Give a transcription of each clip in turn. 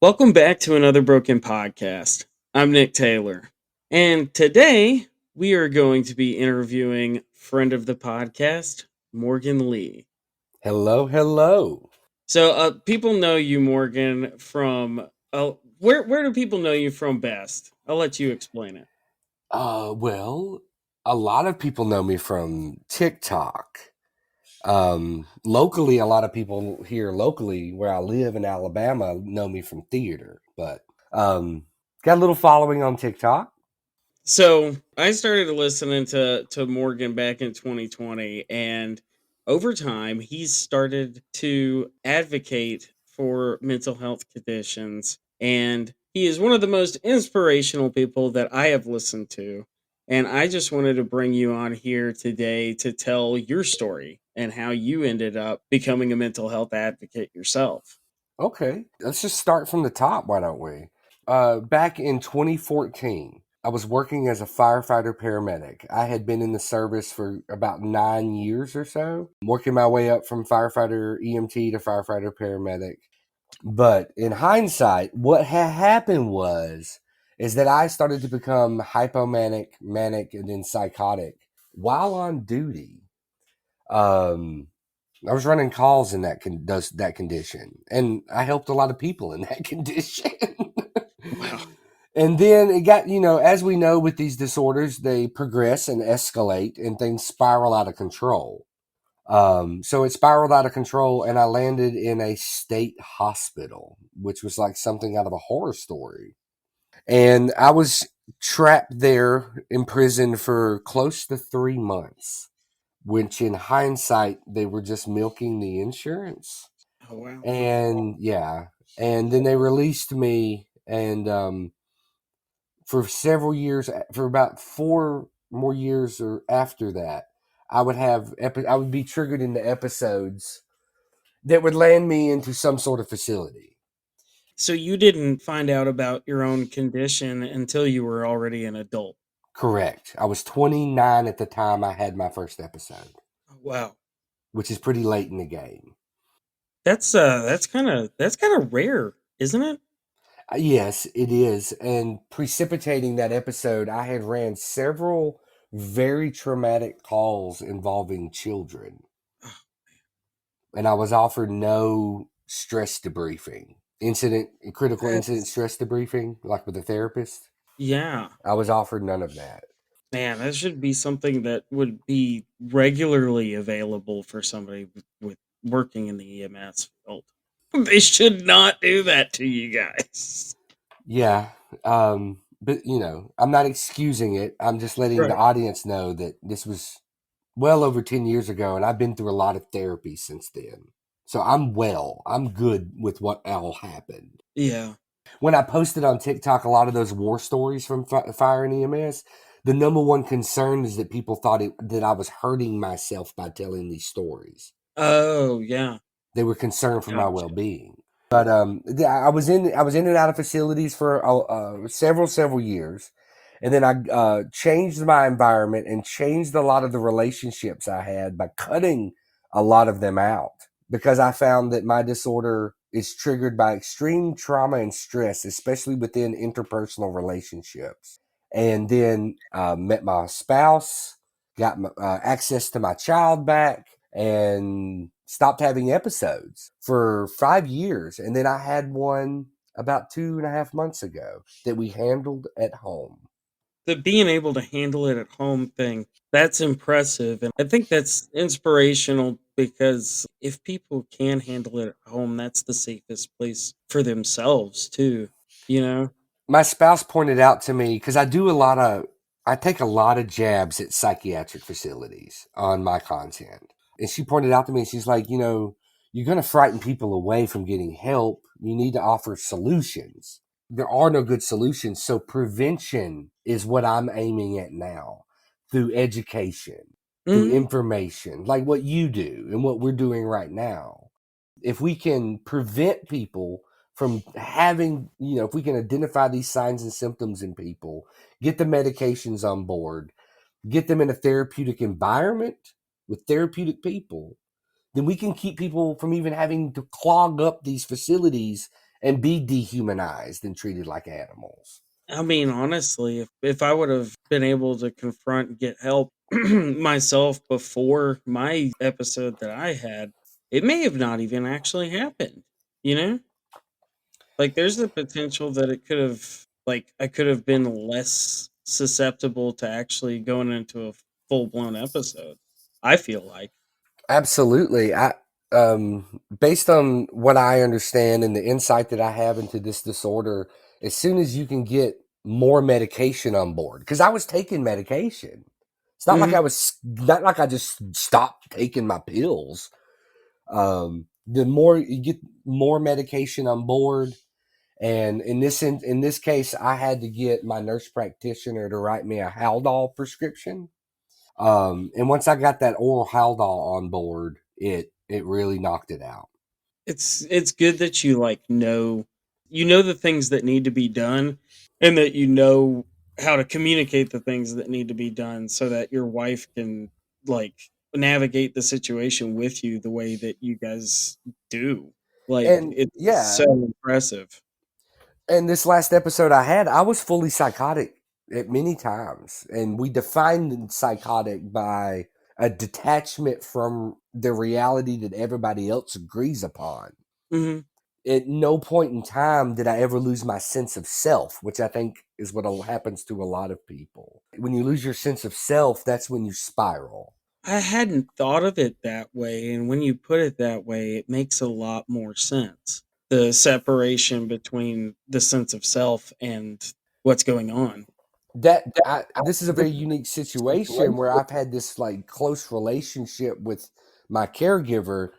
Welcome back to another Broken Podcast. I'm Nick Taylor, and today we are going to be interviewing friend of the podcast, Morgan Lee. Hello, hello. So, people know you, Morgan, from where do people know you from best? I'll let you explain it. Well, a lot of people know me from TikTok. Locally, a lot of people here locally where I live in Alabama know me from theater, but um, got a little following on TikTok. So, I started listening to Morgan back in 2020, and over time, he's started to advocate for mental health conditions. And he is one of the most inspirational people that I have listened to. And I just wanted to bring you on here today to tell your story and how you ended up becoming a mental health advocate yourself. Okay, let's just start from the top, why don't we? Back in 2014, I was working as a firefighter paramedic. I had been in the service for about 9 years or so, working my way up from firefighter EMT to firefighter paramedic. But in hindsight, what had happened is that I started to become hypomanic, manic, and then psychotic while on duty. Um, I was running calls in does that condition, and I helped a lot of people in that condition. Wow. And then it got, as we know with these disorders, they progress and escalate, and things spiral out of control. So it spiraled out of control, and I landed in a state hospital, which was like something out of a horror story. And I was trapped there, imprisoned for close to 3 months, which in hindsight, they were just milking the insurance. Oh, wow. And yeah, and then they released me, and for several years, for about 4 more years or after that, I would be triggered into episodes that would land me into some sort of facility. So you didn't find out about your own condition until you were already an adult. Correct. I was 29 at the time I had my first episode, Oh, wow. which is pretty late in the game. That's kind of rare, isn't it? Yes, it is. And precipitating that episode, I had ran several very traumatic calls involving children, and I was offered no stress debriefing, critical incident That's stress debriefing, like with a therapist. yeah. I was offered none of that. Man, that should be something that would be regularly available for somebody with working in the EMS field. They should not do that to you guys. Yeah. But I'm not excusing it. I'm just letting the Right. audience know that this was well over 10 years ago, and I've been through a lot of therapy since then. So I'm well. I'm good with what all happened. Yeah. When I posted on TikTok a lot of those war stories from fire and EMS, the number one concern is that people thought that I was hurting myself by telling these stories. Oh, yeah. They were concerned for my Gotcha. well-being. But I was in and out of facilities for several years, and then I changed my environment and changed a lot of the relationships I had by cutting a lot of them out, because I found that my disorder is triggered by extreme trauma and stress, especially within interpersonal relationships. And then met my spouse, got access to my child back, and stopped having episodes for 5 years. And then I had one about 2.5 months ago that we handled at home. The being able to handle it at home thing, that's impressive. And I think that's inspirational because if people can handle it at home, that's the safest place for themselves too, you know? My spouse pointed out to me, because I take a lot of jabs at psychiatric facilities on my content. And she pointed out to me, she's like, you're going to frighten people away from getting help. You need to offer solutions. There are no good solutions. So prevention is what I'm aiming at now, through education, through Mhm. information, like what you do and what we're doing right now. If we can prevent people from having, if we can identify these signs and symptoms in people, get the medications on board, get them in a therapeutic environment with therapeutic people, then we can keep people from even having to clog up these facilities and be dehumanized and treated like animals. I mean, honestly, if I would have been able to confront and get help myself before my episode that I had, it may have not even actually happened. You know, like there's the potential that it could have, like, I could have been less susceptible to actually going into a full blown episode. I feel like. Absolutely. Based on what I understand and the insight that I have into this disorder, as soon as you can get more medication on board, because I was taking medication. It's Hmm. not like I just stopped taking my pills. The more you get more medication on board, and in this case, I had to get my nurse practitioner to write me a Haldol prescription. And once I got that oral Haldol on board, it really knocked it out. It's good that you like know the things that need to be done, and that you know how to communicate the things that need to be done so that your wife can like navigate the situation with you the way that you guys do. Like And it's so yeah, impressive. and this last episode I had, I was fully psychotic at many times, and we defined psychotic by a detachment from the reality that everybody else agrees upon. Mhm. At no point in time did I ever lose my sense of self, which I think is what happens to a lot of people. When you lose your sense of self, that's when you spiral. I hadn't thought of it that way, and when you put it that way, it makes a lot more sense. The separation between the sense of self and what's going on. This is a very unique situation where I've had this like close relationship with my caregiver,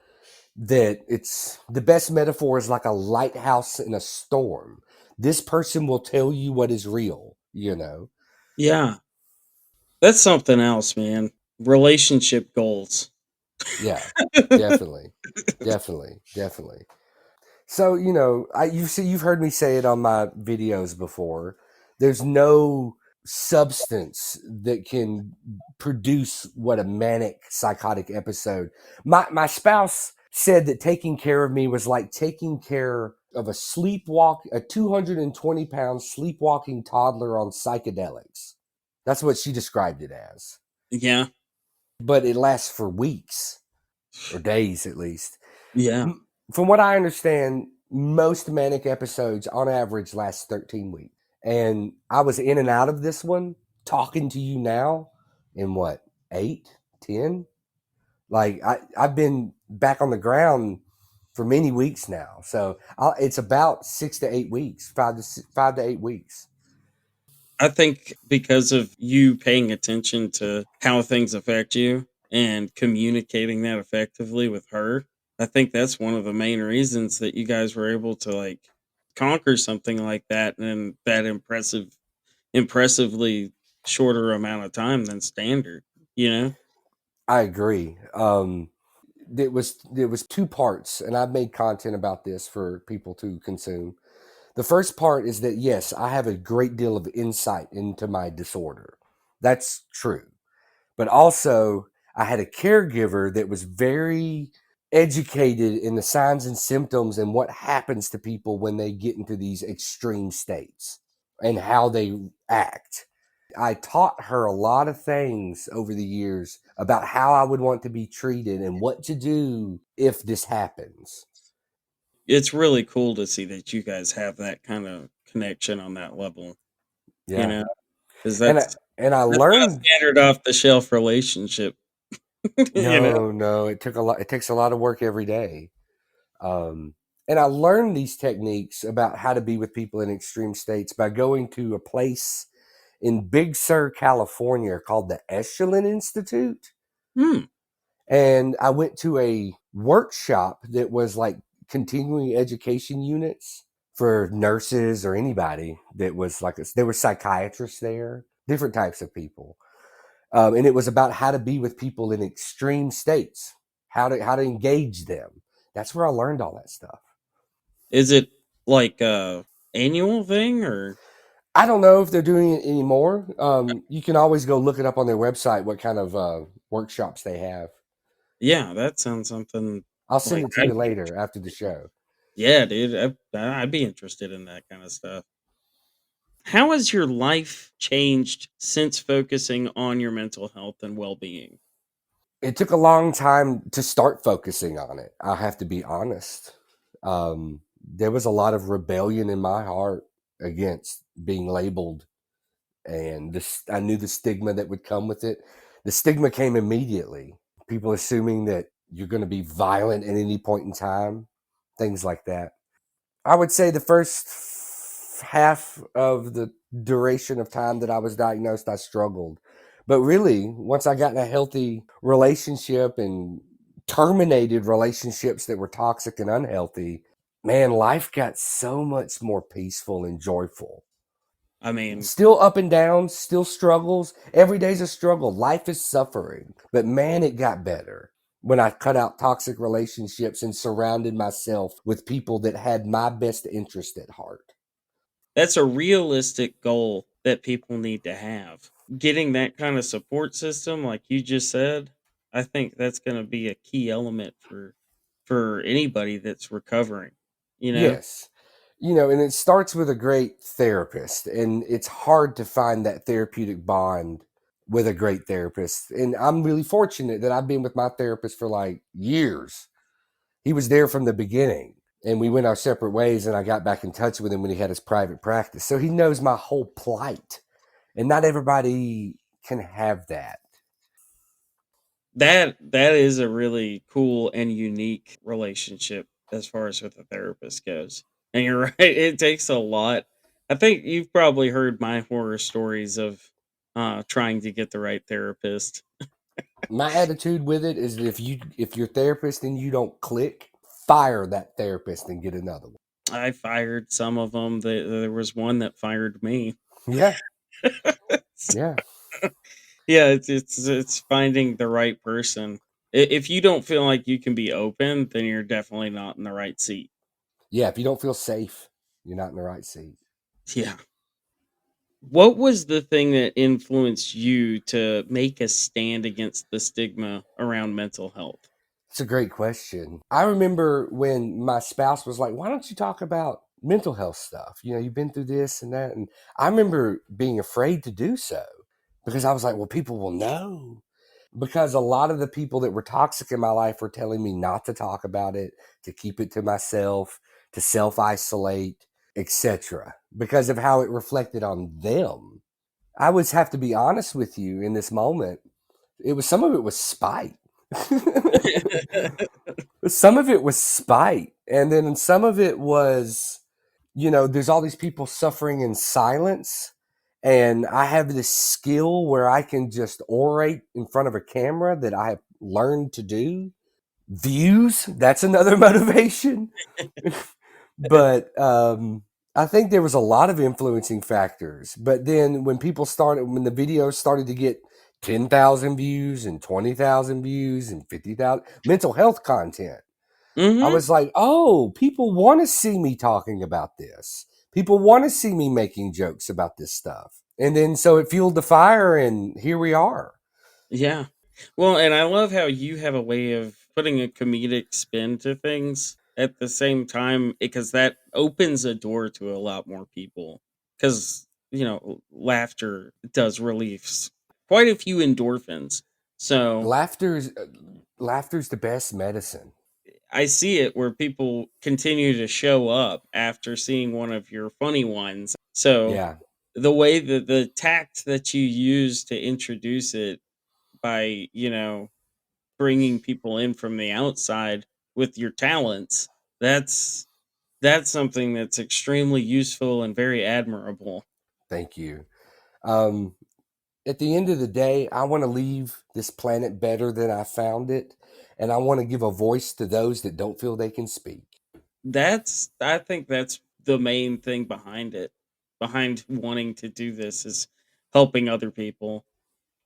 that it's the best metaphor is like a lighthouse in a storm. This person will tell you what is real, you know. Yeah, that's something else, man. Relationship goals. Yeah, definitely. Definitely, definitely. So, you've heard me say it on my videos before. There's no substance that can produce what a manic psychotic episode. My spouse said that taking care of me was like taking care of a 220-pound sleepwalking toddler on psychedelics. That's what she described it as. Yeah, But it lasts for weeks or days at least. yeah. From what I understand, most manic episodes on average last 13 weeks. And I was in and out of this one talking to you now in what, 8, 10? Like I've been back on the ground for many weeks now. So it's about 6 to 8 weeks, 5 to 8 weeks. I think because of you paying attention to how things affect you and communicating that effectively with her, I think that's one of the main reasons that you guys were able to like conquer something like that in that impressively shorter amount of time than standard, you know? I agree. There was two parts, and I've made content about this for people to consume. The first part is that yes, I have a great deal of insight into my disorder. That's true. But also, I had a caregiver that was very educated in the signs and symptoms and what happens to people when they get into these extreme states and how they act. I taught her a lot of things over the years about how I would want to be treated and what to do if this happens. It's really cool to see that you guys have that kind of connection on that level, you Yeah. know, because And I, and I that's not a learned. standard off the shelf relationship, you know? No, no, it took a lot. It takes a lot of work every day. Um, and I learned these techniques about how to be with people in extreme states by going to a place in Big Sur, California called the Esalen Institute. Hmm. And I went to a workshop that was like continuing education units for nurses or anybody that was like, there were psychiatrists there, different types of people. And it was about how to be with people in extreme states, how to engage them. That's where I learned all that stuff. Is it like a annual thing or I don't know if they're doing it anymore. You can always go look it up on their website what kind of workshops they have. yeah, that sounds something I'll send like it to I'd you be later interested after the in. show. Yeah, dude, I'd be interested in that kind of stuff. How has your life changed since focusing on your mental health and well-being? It took a long time to start focusing on it. I have to be honest. There was a lot of rebellion in my heart against being labeled, and this I knew the stigma that would come with it. The stigma came immediately. People assuming that you're going to be violent at any point in time, things like that. I would say the first half of the duration of time that I was diagnosed, I struggled. But really, once I got in a healthy relationship and terminated relationships that were toxic and unhealthy, man, life got so much more peaceful and joyful. I mean, Still up and down, still struggles. Every day's a struggle. Life is suffering. But man, it got better when I cut out toxic relationships and surrounded myself with people that had my best interest at heart. that's a realistic goal that people need to have. Getting that kind of support system, like you just said, I think that's going to be a key element for anybody that's recovering. You know, Yes. And it starts with a great therapist, and it's hard to find that therapeutic bond with a great therapist. And I'm really fortunate that I've been with my therapist for like years. He was there from the beginning, and we went our separate ways, and I got back in touch with him when he had his private practice. So he knows my whole plight, and not everybody can have that. that is a really cool and unique relationship as far as with a therapist goes. And you're right, it takes a lot. I think you've probably heard my horror stories of trying to get the right therapist. My attitude with it is that if your therapist and you don't click, fire that therapist and get another one. I fired some of them. There was one that fired me. Yeah, yeah. Yeah, it's finding the right person. If you don't feel like you can be open, then you're definitely not in the right seat. Yeah, if you don't feel safe, you're not in the right seat. Yeah. What was the thing that influenced you to make a stand against the stigma around mental health? It's a great question. I remember when my spouse was like, "Why don't you talk about mental health stuff? You've been through this and that." And I remember being afraid to do so because I was like, "Well, people will know." Because a lot of the people that were toxic in my life were telling me not to talk about it, to keep it to myself, to self isolate, etc. because of how it reflected on them. I would have to be honest with you in this moment. Some of it was spite. Some of it was spite. And then some of it was, there's all these people suffering in silence. And I have this skill where I can just orate in front of a camera that I have learned to do. Views, that's another motivation. But I think there was a lot of influencing factors. But then when the videos started to get 10,000 views and 20,000 views and 50,000 mental health content, I Mhm. was like, oh, people want to see me talking about this. People want to see me making jokes about this stuff. And then so it fueled the fire, and here we are. Yeah. Well, and I love how you have a way of putting a comedic spin to things at the same time because that opens a door to a lot more people cuz laughter does release quite a few endorphins. So, Laughter's laughter's the best medicine. I see it where people continue to show up after seeing one of your funny ones. So, Yeah, the way that the tact that you use to introduce it by, bringing people in from the outside with your talents, that's that's something that's extremely useful and very admirable. thank you. Um, at the end of the day, I want to leave this planet better than I found it, and I want to give a voice to those that don't feel they can speak. I think that's the main thing behind it. Behind wanting to do this is helping other people.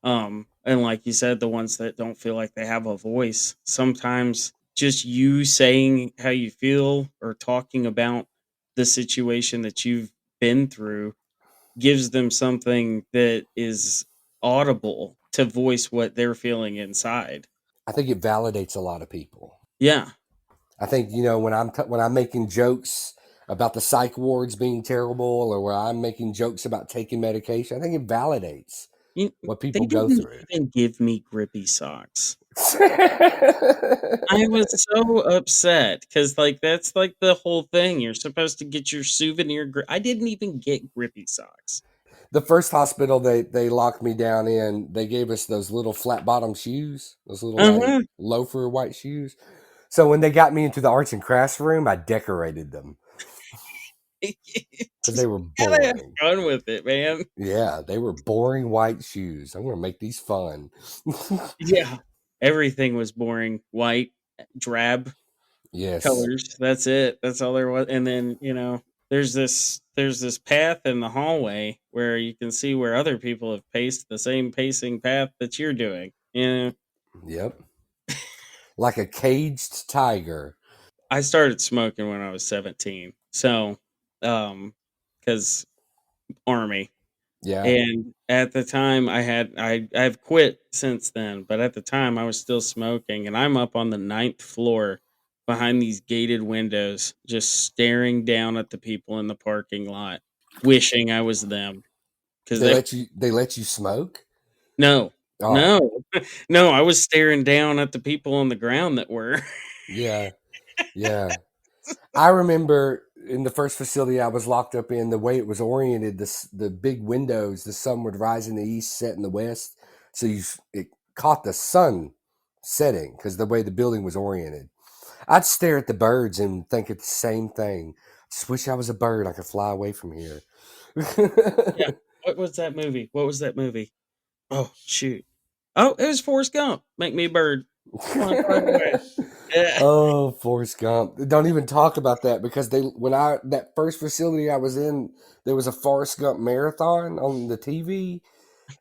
And like you said, the ones that don't feel like they have a voice, sometimes just you saying how you feel or talking about the situation that you've been through gives them something that is audible to voice what they're feeling inside. I think it validates a lot of people. Yeah. I think when when I'm making jokes about the psych wards being terrible, or where I'm making jokes about taking medication, I think it validates You what they people go didn't through. even give me grippy socks. I was so upset because, like, that's, like, the whole thing. You're supposed to get your souvenir I didn't even get grippy socks. The first hospital they locked me down in, they gave us those little flat bottom shoes, those little like Uh-huh. loafer white shoes. So when they got me into the arts and crafts room, I decorated them because they were Gotta have boring. fun with it, man. Yeah, they were boring white shoes. I'm gonna make these fun. Yeah. Everything was boring, white, drab Yes. colors. That's it. That's all there was. And then, there's this path in the hallway where you can see where other people have paced the same pacing path that you're doing. Yep. Like a caged tiger. I started smoking when I was 17. So, cuz army. Yeah. And at the time I've quit since then, but at the time I was still smoking and I'm up on the ninth floor behind these gated windows, just staring down at the people in the parking lot, wishing I was them. Cause they They let you smoke? no, Oh, no, no, I was staring down at the people on the ground that were. yeah. Yeah. I remember in the first facility I was locked up in, the way it was oriented, the big windows, the sun would rise in the east, set in the west. So it caught the sun setting because the way the building was oriented. I'd stare at the birds and think it's the same thing. Just wish I was a bird. I could fly away from here. Yeah. What was that movie? What was that movie? Oh, shoot. Oh, it was Forrest Gump. Make me a bird. Fly, fly away. Yeah. Oh, Forrest Gump. Don't even talk about that because that first facility I was in, there was a Forrest Gump marathon on the TV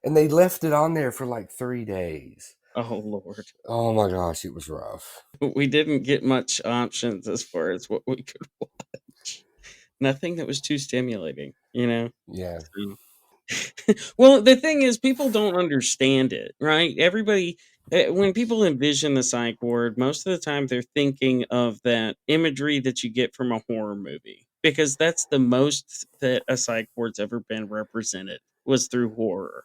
and they left it on there for like 3 days. Oh, Lord. Oh my gosh, it was rough. We didn't get much options as far as what we could watch. Nothing that was too stimulating. Yeah. So well, the thing is people don't understand it, right? When people envision the psych ward, most of the time they're thinking of that imagery that you get from a horror movie because that's the most that a psych ward's ever been represented was through horror.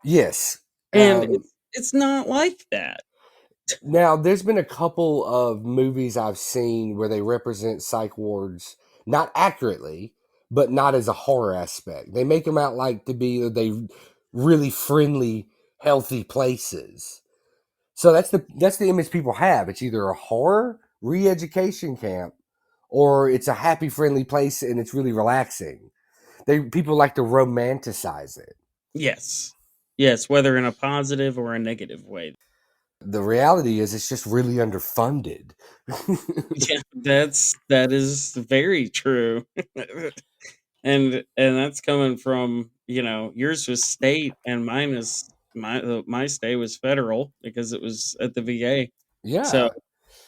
Yes. And Um, it's not like that. Now, there's been a couple of movies I've seen where they represent psych wards not accurately, but not as a horror aspect. They make them out like to be they really friendly, healthy places. So that's the image people have. It's either a horror re-education camp or it's a happy, friendly place and it's really relaxing. People like to romanticize it. Yes. Yes, whether in a positive or a negative way. The reality is it's just really underfunded. Yeah, that is very true. And that's coming from, yours was state and mine is my state was federal because it was at the VA. So, Yeah.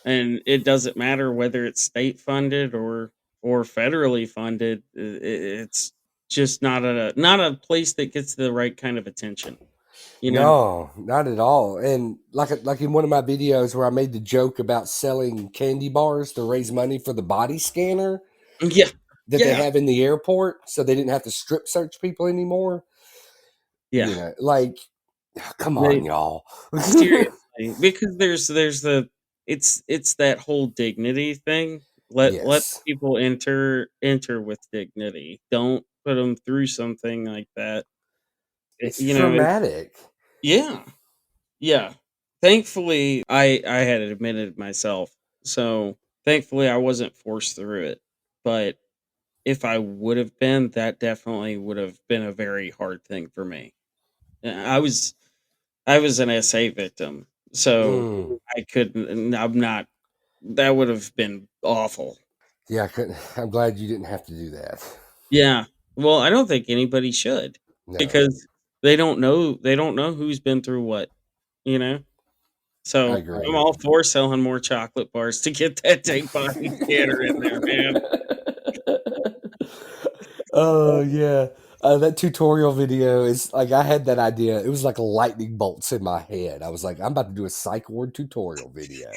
and it doesn't matter whether it's state funded or federally funded. It's just not a place that gets the right kind of attention, you know? No, not at all. And like in one of my videos where I made the joke about selling candy bars to raise money for the body scanner Yeah. that they Yeah. have in the airport so they didn't have to strip search people anymore. Yeah. Like come on, y'all. Seriously, because there's it's that whole dignity thing. Let Yes. people enter with dignity. Don't put them through something like that. It's And traumatic. yeah, yeah. Thankfully, I had admitted myself, so thankfully I wasn't forced through it. But if I would have been, that definitely would have been a very hard thing for me. I was an SA victim, so Mm. I couldn't I'm not that would have been awful. Yeah, I couldn't. I'm glad you didn't have to do that. Yeah. Well, I don't think anybody should No, because they don't know who's been through what, you know? I So, I'm agree. all for selling more chocolate bars to get that take body scanner in there, man. Oh yeah, that tutorial video is like I had that idea. It was like lightning bolts in my head. I was like, I'm about to do a psych ward tutorial video.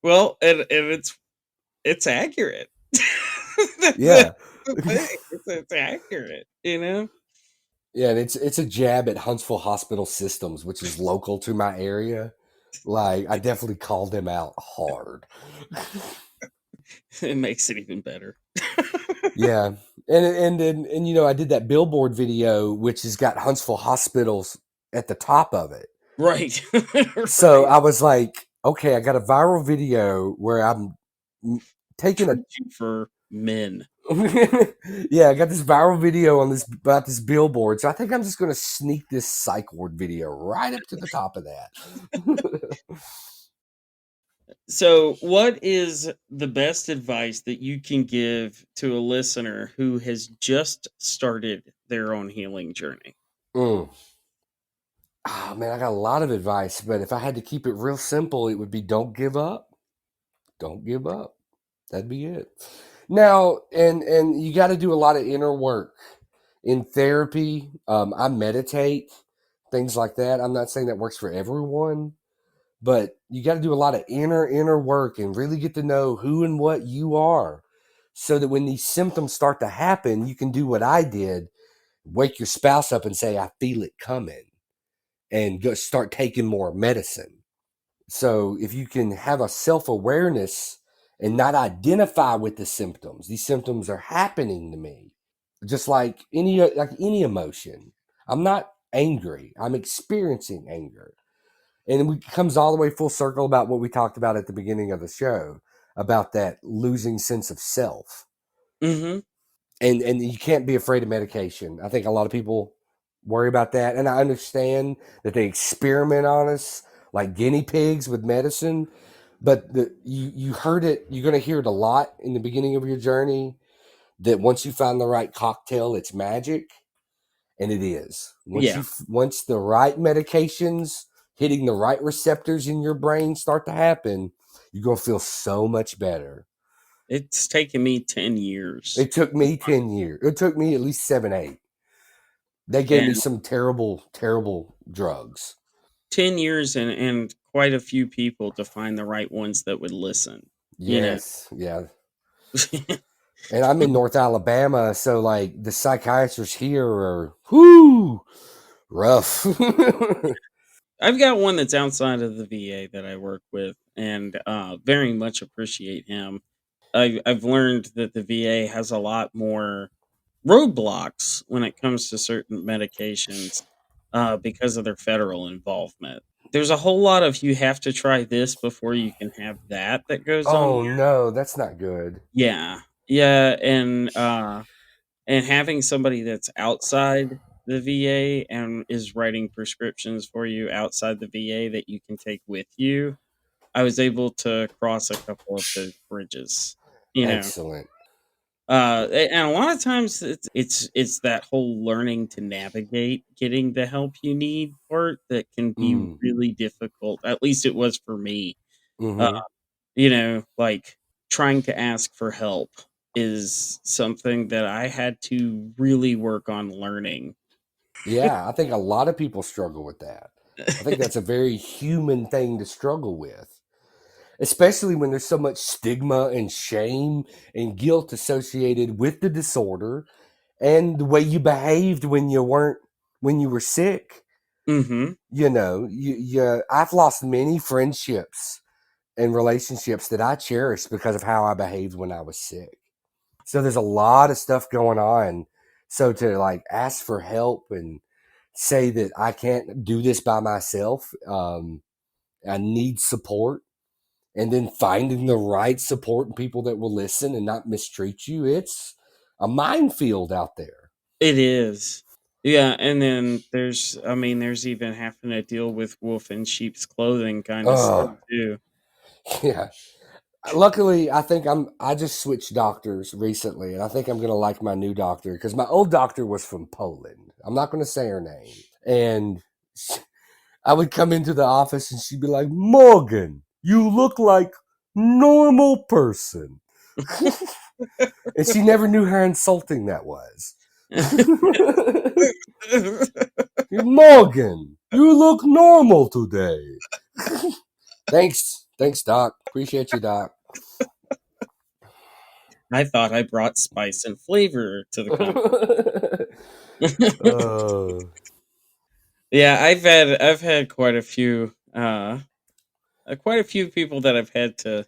Well, and it's accurate. That's Yeah. the thing. It's accurate, you know? Yeah, and it's a jab at Huntsville Hospital Systems, which is local to my area. Like, I definitely called them out hard. It makes it even better. Yeah, and you know, I did that billboard video, which has got Huntsville hospitals at the top of it. Right. So Right. I was like, okay, I got a viral video where I'm taking a Preaching for men. yeah, I got this viral video on this about this billboard. So I think I'm just going to sneak this psych ward video right up to the top of that. So, what is the best advice that you can give to a listener who has just started their own healing journey? Mm. Oh man, I got a lot of advice, but if I had to keep it real simple, it would be don't give up. Don't give up. That'd be it. Now, and you got to do a lot of inner work in therapy. I meditate, things like that. I'm not saying that works for everyone, but you got to do a lot of inner work and really get to know who and what you are, so that when these symptoms start to happen, you can do what I did: wake your spouse up and say, "I feel it coming," and go start taking more medicine. So if you can have a self-awareness and not identify with the symptoms, these symptoms are happening to me, just like any emotion. I'm not angry. I'm experiencing anger. And it comes all the way full circle about what we talked about at the beginning of the show about that losing sense of self. Mhm. And you can't be afraid of medication. I think a lot of people worry about that, and I understand that they experiment on us like guinea pigs with medicine. But you heard it. You're going to hear it a lot in the beginning of your journey. That once you find the right cocktail, it's magic, and it is. Yeah. Once the right medications hitting the right receptors in your brain start to happen, you're going to feel so much better. It's taken me 10 years. It took me 10 years. It took me at least 7, 8. They gave me And some terrible, terrible drugs. 10 years and quite a few people to find the right ones that would listen, you know? Yes, yeah. And I'm in North Alabama, so like the psychiatrists here are whoo rough. I've got one that's outside of the VA that I work with and very much appreciate him. I've learned that the VA has a lot more roadblocks when it comes to certain medications because of their federal involvement. There's a whole lot of you have to try this before you can have that that goes on Oh here. no, that's not good. Yeah. Yeah, and having somebody that's outside the VA and is writing prescriptions for you outside the VA that you can take with you, I was able to cross a couple of those bridges, you know. Excellent. And a lot of times it's that whole learning to navigate getting the help you need part that can be Mm. really difficult. At least it was for me. Uh, Mm-hmm. like trying to ask for help is something that I had to really work on learning. Yeah, I think a lot of people struggle with that. I think that's a very human thing to struggle with, especially when there's so much stigma and shame and guilt associated with the disorder and the way you behaved when you were sick. Hmm. You know, I've lost many friendships and relationships that I cherish because of how I behaved when I was sick. So there's a lot of stuff going on. So to like ask for help and say that I can't do this by myself, I need support, and then finding the right support and people that will listen and not mistreat you. It's a minefield out there. It is. Yeah, and then there's even having to deal with wolf in sheep's clothing kind of stuff Oh, too. yeah. Luckily, I just switched doctors recently, and I think I'm gonna like my new doctor because my old doctor was from Poland. I'm not gonna say her name, and I would come into the office and she'd be like, "Morgan, you look like normal person," and she never knew how insulting that was. Morgan, you look normal today. Thanks. Thanks, Doc. Appreciate you, Doc. I thought I brought spice and flavor to the conversation. Oh, Yeah, I've had quite a few people that I've had to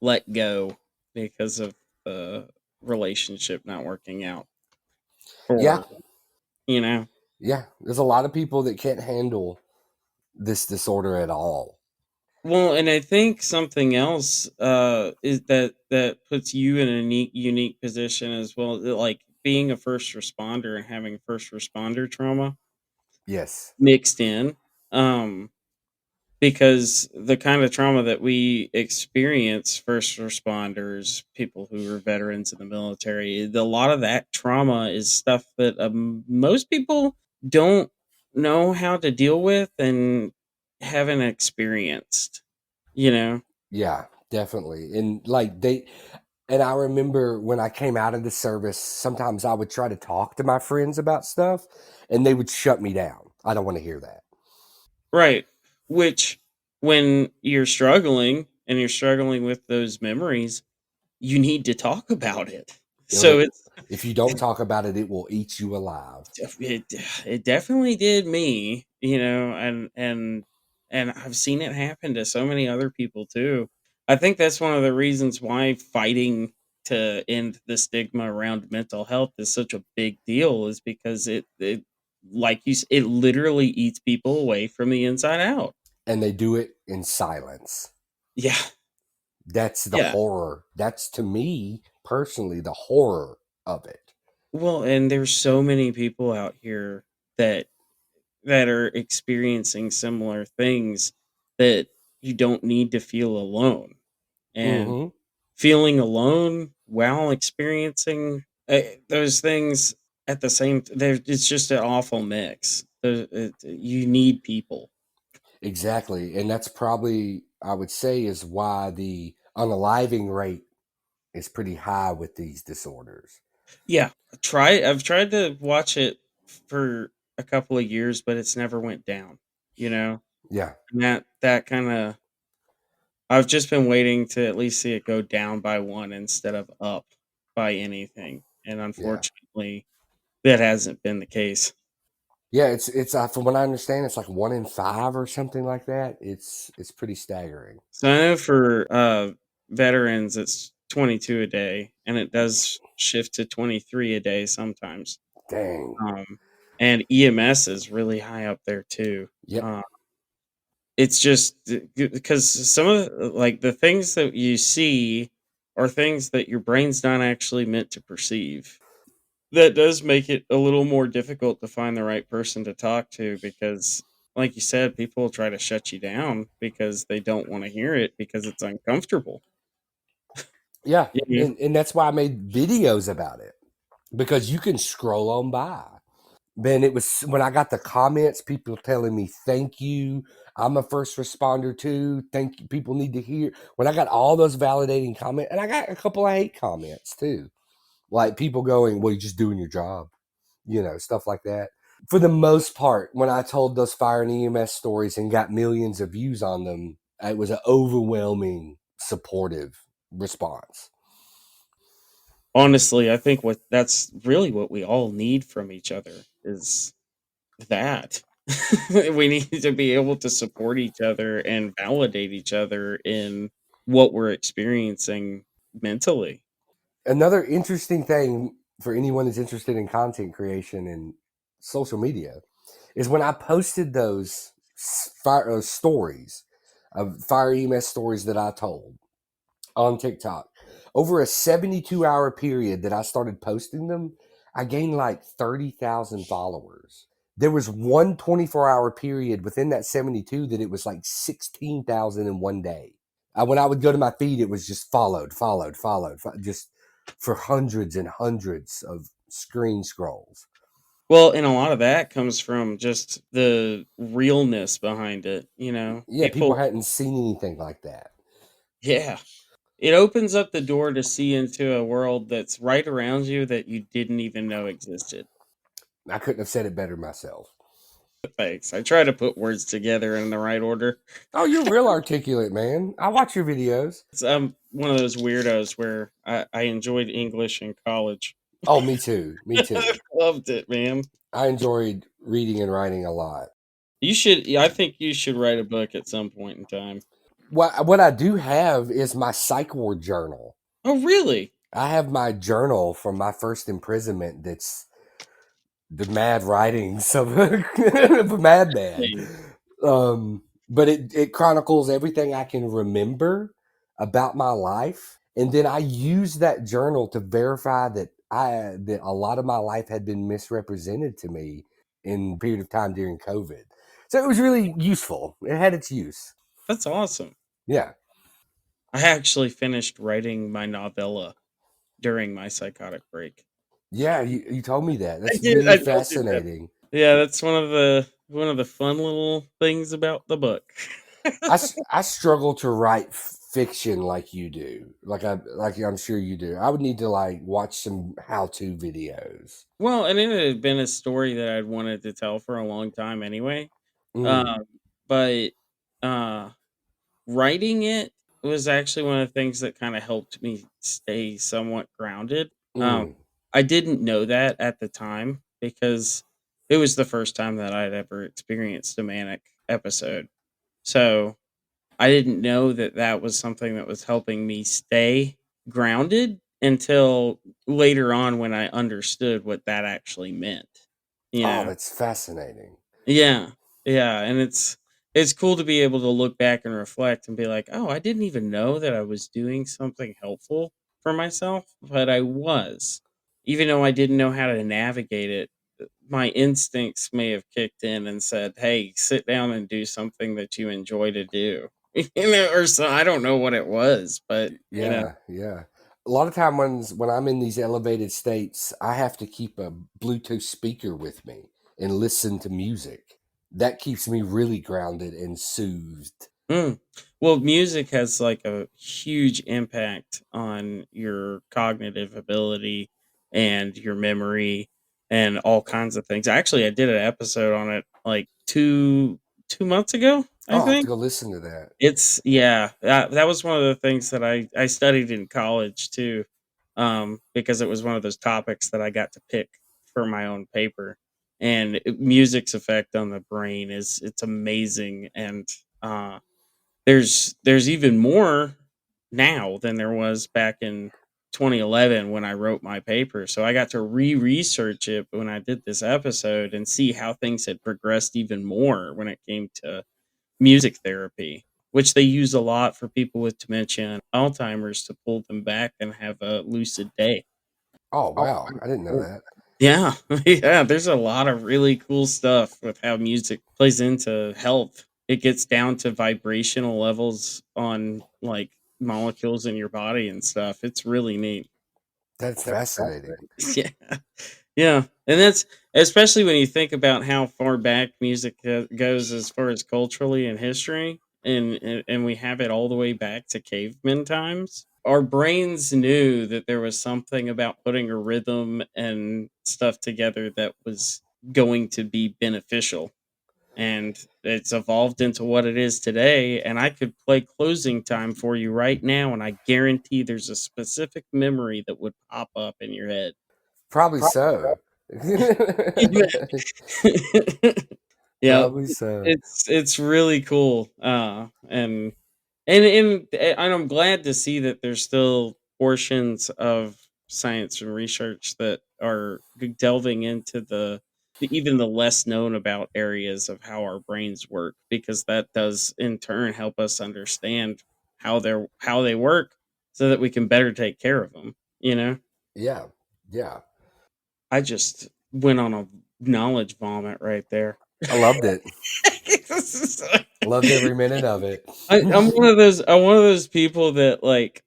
let go because of the relationship not working out yeah, for, you know. yeah. There's a lot of people that can't handle this disorder at all. Well, and I think something else is that puts you in a unique position as well, like being a first responder and having first responder trauma Yes. mixed in. Um because the kind of trauma that we experience, first responders, people who are veterans in the military, a lot of that trauma is stuff that most people don't know how to deal with and haven't experienced, you know. Yeah, definitely. And like and I remember when I came out of the service, sometimes I would try to talk to my friends about stuff and they would shut me down. I don't want to hear that. Right. Which, when you're struggling and you're struggling with those memories, you need to talk about it. So It'll, it's if you don't talk about it, it will eat you alive. it it definitely did me, and I've seen it happen to so many other people too. I think that's one of the reasons why fighting to end the stigma around mental health is such a big deal, is because it like it literally eats people away from the inside out. And they do it in silence. Yeah. That's the Yeah. horror. That's to me personally the horror of it. Well, and there's so many people out here that are experiencing similar things, that you don't need to feel alone. And Hmm. feeling alone while experiencing those things at the same there, it's just an awful mix. You need people. Exactly. And that's probably, I would say, is why the unaliving rate is pretty high with these disorders. Yeah, I've tried to watch it for a couple of years, but it's never went down, you know. Yeah. And that kind of, I've just been waiting to at least see it go down by one instead of up by anything, and Yeah. unfortunately, that hasn't been the case. Yeah, it's from what I understand, it's like 1 in 5 or something like that. It's pretty staggering. So I know for veterans, it's 22 a day, and it does shift to 23 a day sometimes. Dang. Um, and EMS is really high up there too. Yep. Uh, it's just because some of like the things that you see are things that your brain's not actually meant to perceive. That does make it a little more difficult to find the right person to talk to, because, like you said, people try to shut you down because they don't want to hear it because it's uncomfortable. Yeah, Yeah. and that's why I made videos about it because you can scroll on by. Man, it was when I got the comments, people telling me thank you. I'm a first responder too. Thank you. People need to hear. When I got all those validating comments, and I got a couple of hate comments too, like people going, "Well, you're just doing your job," stuff like that. For the most part, when I told those fire and EMS stories and got millions of views on them, it was an overwhelming supportive response. Honestly, I think what that's really what we all need from each other is that. We need to be able to support each other and validate each other in what we're experiencing mentally. Another interesting thing for anyone that's interested in content creation and social media is when I posted those fire stories of fire EMS stories that I told on TikTok. Over a 72-hour period that I started posting them, I gained like 30,000 followers. There was one 24-hour period within that 72 that it was like 16,000 in one day. When I would go to my feed, it was just followed, just for hundreds and hundreds of screen scrolls. Well, and a lot of that comes from just the realness behind it, Yeah, people People, hadn't seen anything like that. yeah. It opens up the door to see into a world that's right around you that you didn't even know existed. I couldn't have said it better myself. Thanks. I try to put words together in the right order. Oh, you're real articulate, man. I watch your videos. I'm one of those weirdos where I enjoyed English in college. Oh, me too. Me I too. loved it, man. I enjoyed reading and writing a lot. You should. Yeah, I think you should write a book at some point in time. What I do have is my psych ward journal. Oh, really? I have my journal from my first imprisonment that's the mad writings of of a madman. Hey, But it chronicles everything I can remember about my life. And then I use that journal to verify that a lot of my life had been misrepresented to me in a period of time during COVID. So it was really useful. It had its use. that's awesome. Yeah. I actually finished writing my novella during my psychotic break. Yeah, you told me that. I That's did. really I told you that. fascinating. Yeah, that's one of the fun little things about the book. I struggle to write fiction like you do. Like I'm sure you do. I would need to like watch some how-to videos. Well, and it had been a story that I'd wanted to tell for a long time anyway. Mm, Um, but uh, writing it was actually one of the things that kind of helped me stay somewhat grounded. mm. I didn't know that at the time because it was the first time that I'd ever experienced a manic episode. So I didn't know that that was something that was helping me stay grounded until later on when I understood what that actually meant. You Oh, know? that's fascinating. Yeah. Yeah, and it's cool to be able to look back and reflect and be like, "Oh, I didn't even know that I was doing something helpful for myself, but I was." Even though I didn't know how to navigate it, my instincts may have kicked in and said, "Hey, sit down and do something that you enjoy to do." Or so I don't know what it was, but Yeah, yeah. A lot of time when I'm in these elevated states, I have to keep a Bluetooth speaker with me and listen to music. That keeps me really grounded and soothed. mm. Well, music has like a huge impact on your cognitive ability and your memory and all kinds of things. Actually, I did an episode on it like two months ago, Oh, I I'll have to think. go listen to that. It's yeah, that was one of the things that I studied in college too, because it was one of those topics that I got to pick for my own paper. And music's effect on the brain is it's amazing, and uh, there's even more now than there was back in 2011 when I wrote my paper. So I got to re-research it when I did this episode and see how things had progressed even more when it came to music therapy, which they use a lot for people with dementia and Alzheimer's to pull them back and have a lucid day. Oh, wow. I didn't know that. Yeah, yeah, there's a lot of really cool stuff with how music plays into health. It gets down to vibrational levels on like molecules in your body and stuff. It's really neat. That's fascinating. Yeah. Yeah, and that's especially when you think about how far back music goes as far as culturally and history, and we have it all the way back to caveman times. Our brains knew that there was something about putting a rhythm and stuff together that was going to be beneficial, and it's evolved into what it is today. And I could play closing time for you right now, and I guarantee there's a specific memory that would pop up in your head. Probably so. Yeah, Probably so. it's really cool, and I'm glad to see that there's still portions of science and research that are delving into even the less known about areas of how our brains work, because that does in turn help us understand how they work so that we can better take care of them. You know, Yeah. Yeah. I just went on a knowledge vomit right there. I loved it. Loved every minute of it. I'm one of those people that like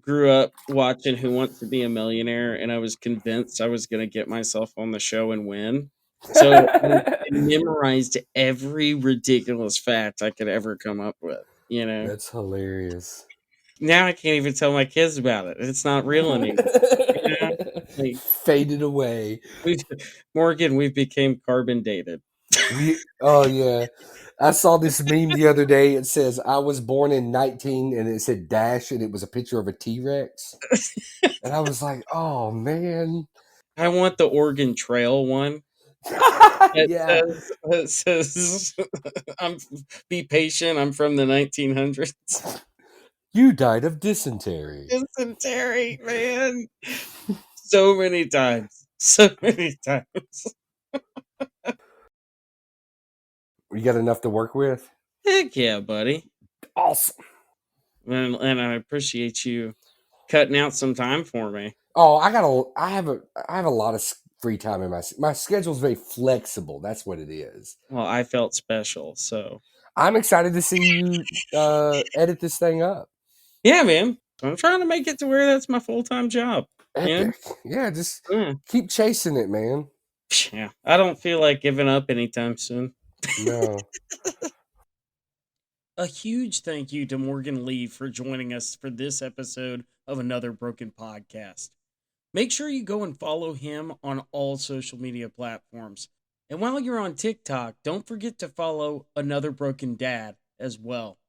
grew up watching Who Wants to Be a Millionaire, and I was convinced I was gonna get myself on the show and win. So I memorized every ridiculous fact I could ever come up with. You know, That's hilarious. now I can't even tell my kids about it. It's not real anymore. You know, like Faded away. we Morgan, we've became carbon dated. Oh yeah, I saw this meme the other day. It says I was born in 19, and it said dash, and it was a picture of a T Rex, and I was like, oh man, I want the Oregon Trail one. yeah, That says I'm be patient. I'm from the 1900s. you died of dysentery. Dysentery, man. So many times. So many times. You got enough to work with? Heck yeah, buddy. Awesome. And I appreciate you cutting out some time for me. Oh, I have a lot of free time in my schedule's very flexible. That's what it is. Well, I felt special. So, I'm excited to see you edit this thing up. yeah, man. I'm trying to make it to where that's my full time job. Yeah. Epic. Yeah, just Yeah. keep chasing it, man. Yeah. I don't feel like giving up anytime soon. No. A huge thank you to Morgan Lee for joining us for this episode of Another Broken Podcast. Make sure you go and follow him on all social media platforms. And while you're on TikTok, don't forget to follow Another Broken Dad as well.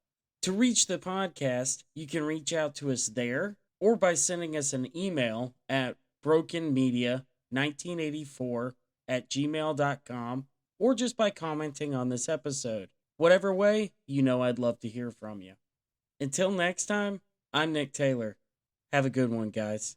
To reach the podcast, you can reach out to us there or by sending us an email at brokenmedia1984 at gmail.com or just by commenting on this episode. Whatever way, you know I'd love to hear from you. Until next time, I'm Nick Taylor. Have a good one, guys.